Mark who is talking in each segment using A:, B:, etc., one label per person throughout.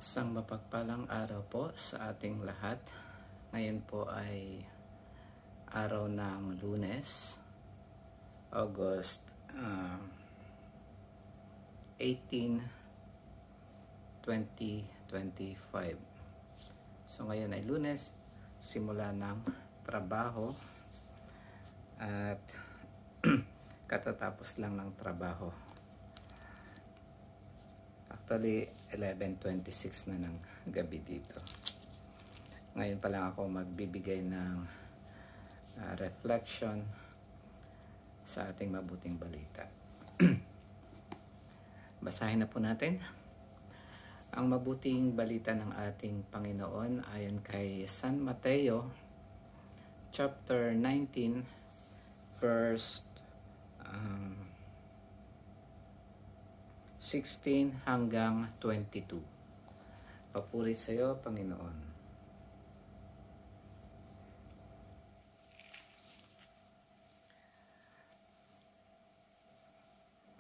A: Isang mapagpalang araw po sa ating lahat. Ngayon po ay araw ng Lunes, August 18, 2025. So ngayon ay Lunes, simula ng trabaho at katatapos lang ng trabaho. Actually, 11:26 na ng gabi dito. Ngayon pa lang ako magbibigay ng reflection sa ating mabuting balita. Basahin na po natin. Ang mabuting balita ng ating Panginoon ayon kay San Mateo, chapter 19, verse 16 hanggang 22. Papuri sa iyo, Panginoon.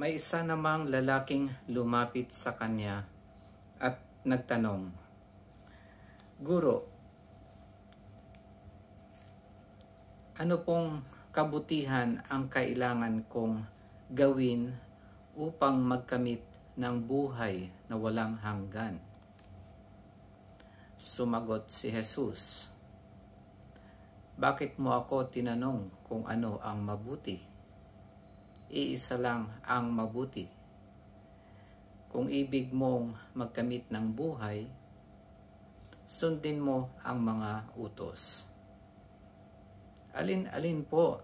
A: May isa namang lalaking lumapit sa kanya at nagtanong, "Guro, ano pong kabutihan ang kailangan kong gawin upang magkamit ng buhay na walang hanggan?" Sumagot si Jesus, "Bakit mo ako tinanong kung ano ang mabuti? Iisa lang ang mabuti. Kung ibig mong magkamit ng buhay, sundin mo ang mga utos." "Alin-alin po?"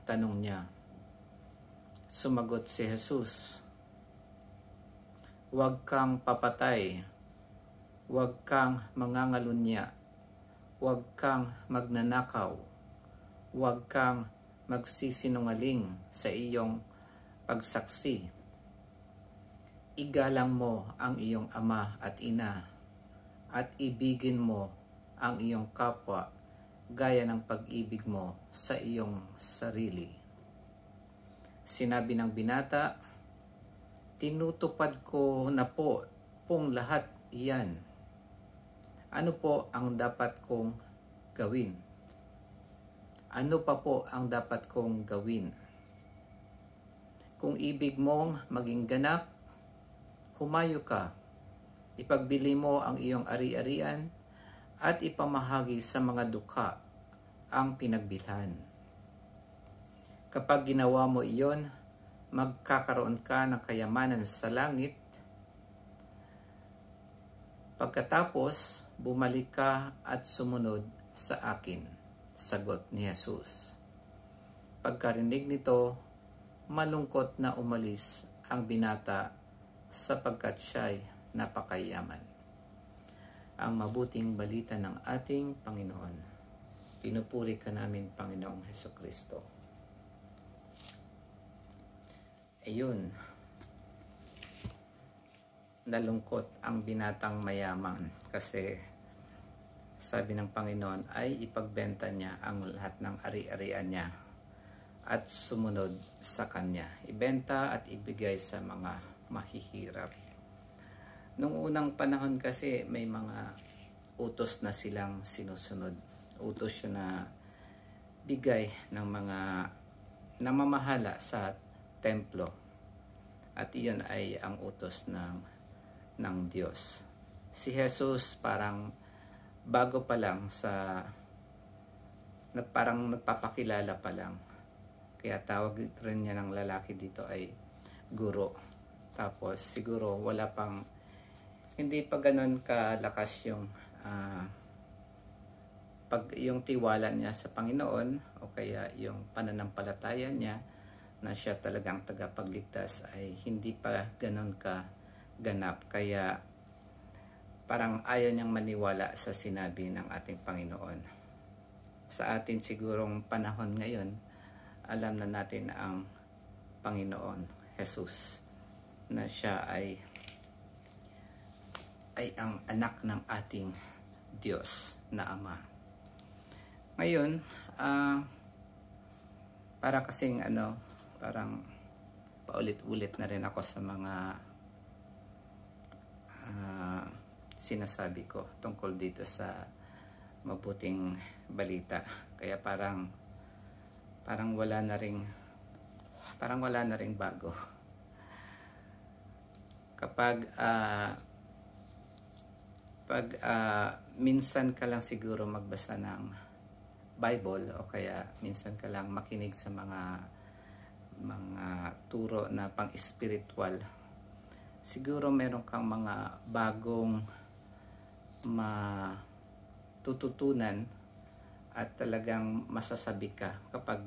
A: tanong niya. Sumagot si Jesus, "Huwag kang papatay, huwag kang mangangalunya, huwag kang magnanakaw, huwag kang magsisinungaling sa iyong pagsaksi. Igalang mo ang iyong ama at ina, at ibigin mo ang iyong kapwa gaya ng pag-ibig mo sa iyong sarili." Sinabi ng binata, "Tinutupad ko na po pong lahat iyan. Ano po ang dapat kong gawin? Ano pa po ang dapat kong gawin? Kung ibig mong maging ganap, humayo ka, ipagbili mo ang iyong ari-arian at ipamahagi sa mga dukha ang pinagbilhan. Kapag ginawa mo iyon, magkakaroon ka ng kayamanan sa langit. Pagkatapos, bumalik ka at sumunod sa akin." Sagot ni Jesus. Pagkarinig nito, malungkot na umalis ang binata sapagkat siya'y napakayaman. Ang mabuting balita ng ating Panginoon. Pinupuri ka namin, Panginoong Hesukristo. Ayun, nalungkot ang binatang mayaman kasi sabi ng Panginoon ay ipagbenta niya ang lahat ng ari-arian niya at sumunod sa Kanya. Ibenta at ibigay sa mga mahihirap. Nung unang panahon kasi may mga utos na silang sinusunod. Utos yun na bigay ng mga namamahala sa templo. At iyon ay ang utos ng Diyos. Si Jesus parang bago pa lang parang nagpapakilala pa lang. Kaya tawag rin niya ng lalaki dito ay guro. Tapos siguro hindi pa ganun kalakas yung tiwala niya sa Panginoon o kaya yung pananampalataya niya na siya talagang tagapagligtas ay hindi pa ganun ka ganap. Kaya parang ayaw niyang maniwala sa sinabi ng ating Panginoon. Sa atin sigurong panahon ngayon, alam na natin ang Panginoon Jesus na siya ay ang anak ng ating Diyos na Ama. Ngayon, para kasing parang paulit-ulit na rin ako sa mga sinasabi ko tungkol dito sa mabuting balita. Kaya parang wala na ring bago. Kapag minsan ka lang siguro magbasa ng Bible, o kaya minsan ka lang makinig sa mga turo na pang-spiritual, siguro meron kang mga bagong matututunan at talagang masasabi ka kapag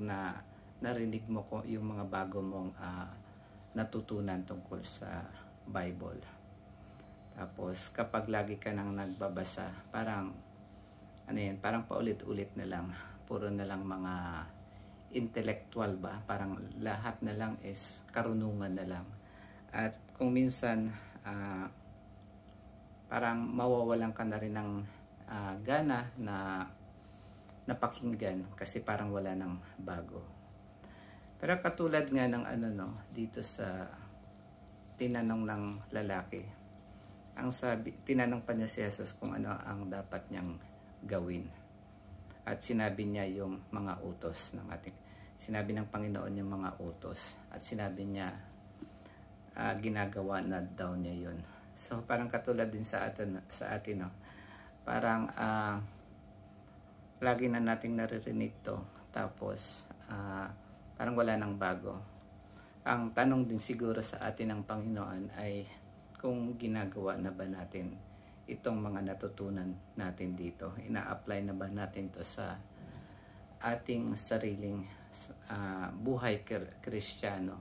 A: narinig mo ko yung mga bago mong natutunan tungkol sa Bible. Tapos kapag lagi ka nang nagbabasa, parang parang paulit-ulit na lang, puro na lang mga intellectual ba, parang lahat na lang is karunungan na lang. At kung minsan parang mawawalan ka na rin ng gana na napakinggan kasi parang wala nang bago. Pero katulad nga ng dito sa tinanong ng lalaki, tinanong pa niya si Jesus kung ano ang dapat niyang gawin. At sinabi niya yung mga utos sinabi ng Panginoon yung mga utos. At sinabi niya, ginagawa na daw niya yun. So parang katulad din sa atin no? Parang lagi na nating naririnig to. Tapos parang wala nang bago. Ang tanong din siguro sa atin ng Panginoon ay kung ginagawa na ba natin itong mga natutunan natin dito. Ina-apply na ba natin to sa ating sariling buhay Kristiyano.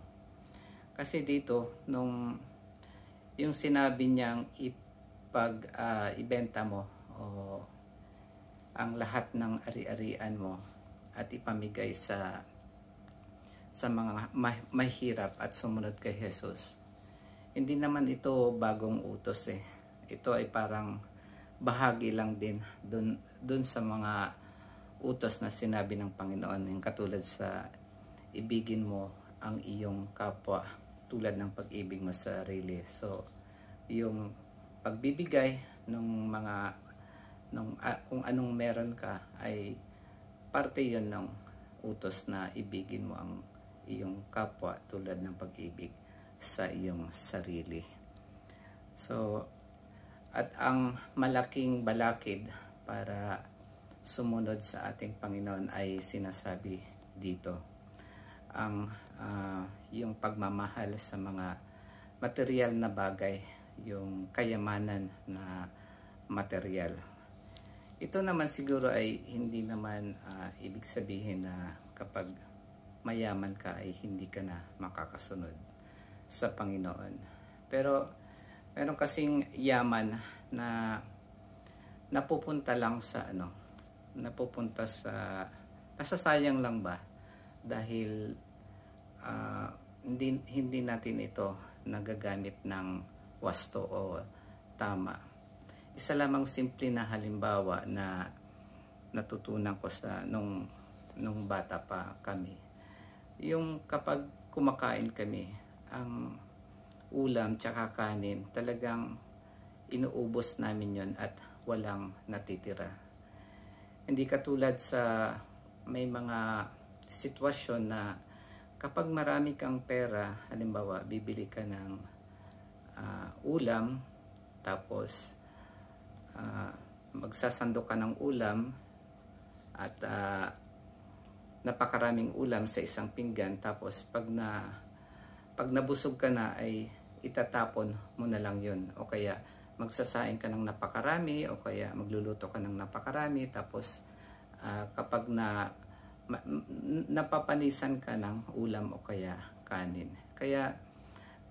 A: Kasi dito, yung sinabi niyang ibenta mo o ang lahat ng ari-arian mo at ipamigay sa mga mahirap at sumunod kay Jesus. Hindi naman ito bagong utos eh. Ito ay parang bahagi lang din dun sa mga utos na sinabi ng Panginoon, yung katulad sa ibigin mo ang iyong kapwa tulad ng pag-ibig mo sa sarili. So yung pagbibigay kung anong meron ka ay parte yun ng utos na ibigin mo ang iyong kapwa tulad ng pag-ibig sa iyong sarili. So at ang malaking balakid para sumunod sa ating Panginoon ay sinasabi dito. Yung pagmamahal sa mga material na bagay, yung kayamanan na material. Ito naman siguro ay hindi naman ibig sabihin na kapag mayaman ka ay hindi ka na makakasunod sa Panginoon. Pero meron kasing yaman na napupunta lang sa nasasayang lang ba dahil hindi natin ito nagagamit ng wasto o tama. Isa lamang simple na halimbawa na natutunan ko nung bata pa kami. Yung kapag kumakain kami, ang ulam tsaka kanin, talagang inuubos namin yon at walang natitira. Hindi katulad sa may mga sitwasyon na kapag marami kang pera, halimbawa bibili ka ng ulam, tapos magsasando ka ng ulam at napakaraming ulam sa isang pinggan, tapos pag nabusog ka na ay itatapon mo na lang yun, o kaya magsasaing ka ng napakarami, o kaya magluluto ka ng napakarami, tapos kapag napapanisan ka ng ulam o kaya kanin. Kaya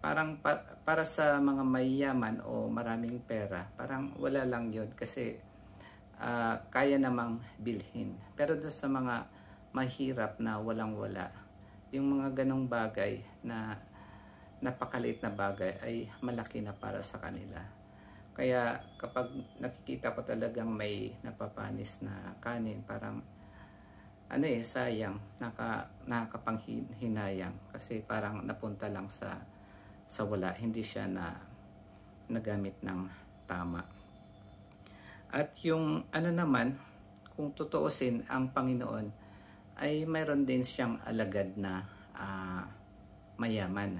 A: parang para sa mga mayayaman o maraming pera, parang wala lang yun kasi kaya namang bilhin. Pero doon sa mga mahirap na walang-wala, yung mga ganong bagay na napakaliit na bagay ay malaki na para sa kanila. Kaya kapag nakikita ko talagang may napapanis na kanin, parang sayang, nakakapanghinayang kasi parang napunta lang sa wala, hindi siya nagamit ng tama. At yung ano naman, kung tutuusin, ang Panginoon ay mayroon din siyang alagad na mayaman.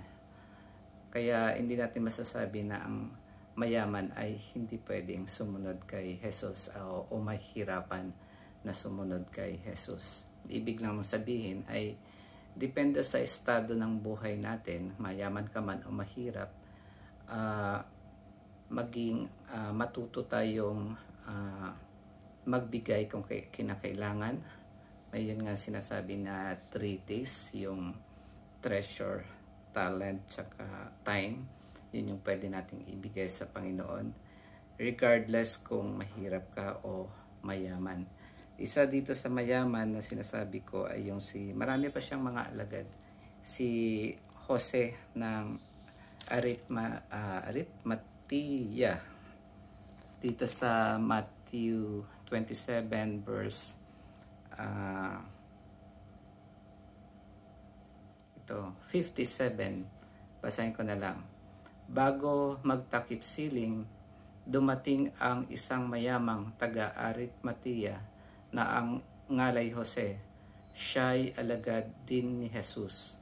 A: Kaya hindi natin masasabi na ang mayaman ay hindi pwedeng sumunod kay Jesus o mahirapan na sumunod kay Jesus. Ibig lang sabihin ay depende sa estado ng buhay natin, mayaman ka man o mahirap, matuto tayong magbigay kung kinakailangan. May yun nga sinasabi na 3 T's, yung treasure, talent, tsaka time. Yun yung pwede nating ibigay sa Panginoon regardless kung mahirap ka o mayaman. Isa dito sa mayaman na sinasabi ko ay yung marami pa siyang mga alagad, si Jose ng Arimathea. Dito sa Matthew 27 verse 57, basahin ko na lang. Bago magtakip siling, dumating ang isang mayamang taga Arimathea na ang ngalay Jose. Siya'y alagad din ni Jesus.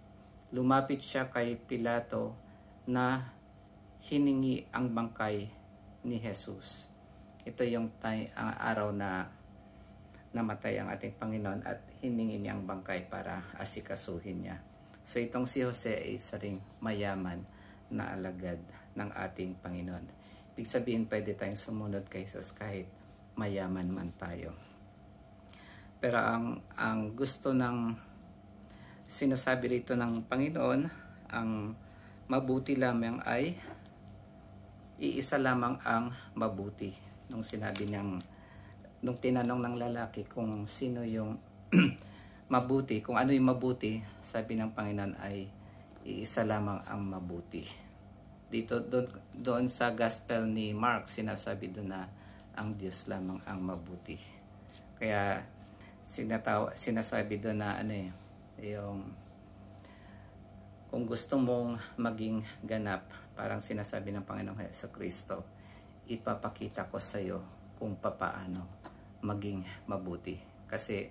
A: Lumapit siya kay Pilato na hiningi ang bangkay ni Jesus. Ito yung ang araw na namatay ang ating Panginoon at hiningi niya ang bangkay para asikasuhin niya. So itong si Jose ay isa ring mayaman na alagad ng ating Panginoon. Ibig sabihin, pwede tayong sumunod kay Jesus kahit mayaman man tayo. Pero ang gusto ng sinasabi rito ng Panginoon, ang mabuti lamang ay iisa lamang ang mabuti. Nung tinanong ng lalaki kung sino yung mabuti, kung ano yung mabuti, sabi ng Panginoon ay iisa lamang ang mabuti. Doon sa Gospel ni Mark, sinasabi doon na ang Diyos lamang ang mabuti. Kaya sinasabi doon na yung kung gusto mong maging ganap, parang sinasabi ng Panginoong Jesucristo, ipapakita ko sa iyo kung papaano maging mabuti. Kasi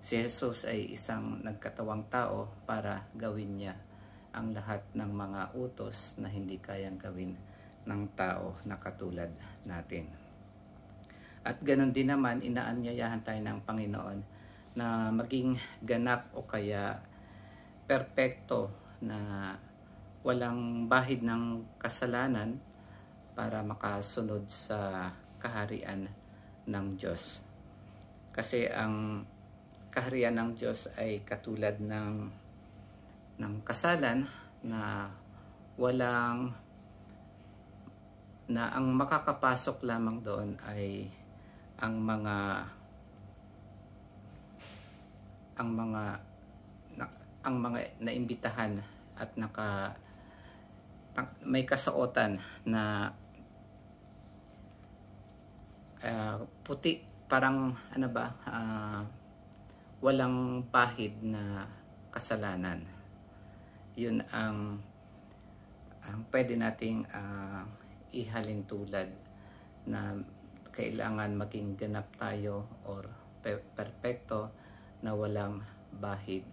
A: si Jesus ay isang nagkatawang tao para gawin niya ang lahat ng mga utos na hindi kayang gawin ng tao na katulad natin. At ganoon din naman, inaanyayahan tayo ng Panginoon na maging ganap o kaya perpekto na walang bahid ng kasalanan para makasunod sa kaharian ng Diyos. Kasi ang kaharian ng Diyos ay katulad ng kasalan na ang makakapasok lamang doon ay ang mga naimbitahan at may kasuotan na puti, parang walang bahid na kasalanan. Yun ang pwede nating ihalin tulad na kailangan maging ganap tayo or perpekto na walang bahid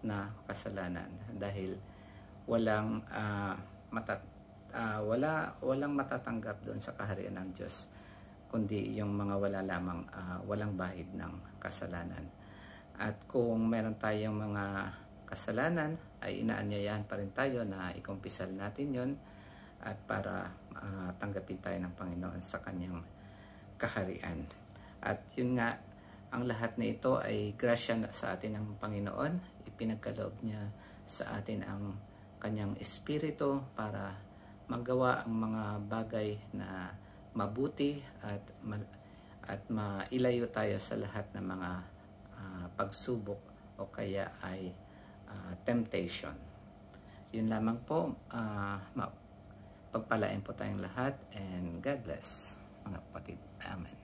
A: na kasalanan, dahil walang matatanggap doon sa kaharian ng Diyos kundi yung mga walang bahid ng kasalanan. At kung meron tayong mga kasalanan, ay inaanyayahan pa rin tayo na ikumpisal natin yon at para tanggapin tayo ng Panginoon sa kanyang kaharian. At yun nga, ang lahat na ito ay grasya sa atin ng Panginoon. Ipinagkaloob niya sa atin ang kanyang espiritu para magawa ang mga bagay na mabuti at mailayo tayo sa lahat ng mga pagsubok o kaya ay temptation. Yun lamang po. Pagpalain po tayong lahat, and God bless mga kapatid. Amen.